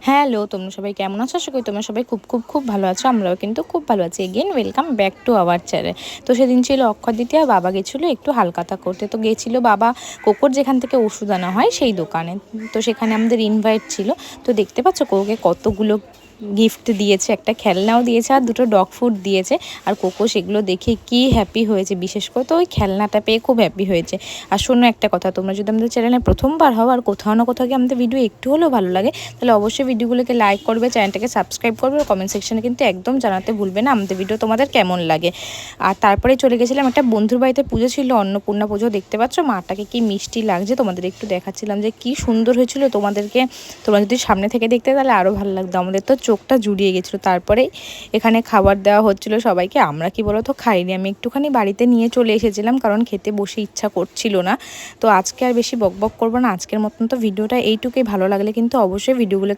Hello, তোমরা সবাই কেমন আছো? আশা করি তোমরা সবাই খুব খুব খুব ভালো আছো। আমরাও কিন্তু খুব ভালো আছি। Again welcome back to our channel. তো সেদিন ছিল অক্ষয় তৃতীয়া, বাবা গেছিলো একটু হালখাতা করতে। তো গেছিলো বাবা কোকোর যেখান থেকে ওষুধ আনা হয় সেই দোকানে। তো সেখানে আমাদের ইনভাইট ছিল। তো দেখতে পাচ্ছ কোকোকে কতগুলো গিফট দিয়েছে, একটা খেলনাও দিয়েছে আর দুটো ডগ ফুড দিয়েছে। আর কোকো সেগুলো দেখে কি হ্যাপি হয়েছে, বিশেষ করে তো ওই খেলনাটা পেয়ে খুব হ্যাপি হয়েছে। আর শোনো একটা কথা, তোমরা যদি আমাদের চ্যানেলে প্রথমবার হও আর কোথাও না কোথাও গিয়ে আমাদের ভিডিও একটু হলেও ভালো লাগে, তাহলে অবশ্যই ভিডিওগুলোকে লাইক করবে, চ্যানেলটাকে সাবস্ক্রাইব করবে আর কমেন্ট সেকশনে কিন্তু একদম জানাতে ভুলবে না আমাদের ভিডিও তোমাদের কেমন লাগে। আর তারপরে চলে গেছিলাম একটা বন্ধুর বাড়িতে, পুজো ছিল, অন্নপূর্ণা পুজো। দেখতে পাচ্ছ মাটাকে কি মিষ্টি লাগছে, তোমাদের একটু দেখাচ্ছিলাম যে কি সুন্দর হয়েছিল। তোমরা যদি সামনে থেকে দেখতে তাহলে আরও ভালো লাগতো, আমাদের তো চোখটা জুড়িয়ে গেছিলো। তারপরে এখানে খাবার দেওয়া হচ্ছিল সবাইকে। আমরা কি বলো তো খাইনি, আমি একটুখানি বাড়িতে নিয়ে চলে এসেছিলাম, কারণ খেতে বসে ইচ্ছা করছিল না। তো আজকে আর বেশি বকবক করবো না, আজকের মতন তো ভিডিওটা এইটুকুই। ভালো লাগলে কিন্তু অবশ্যই ভিডিওগুলো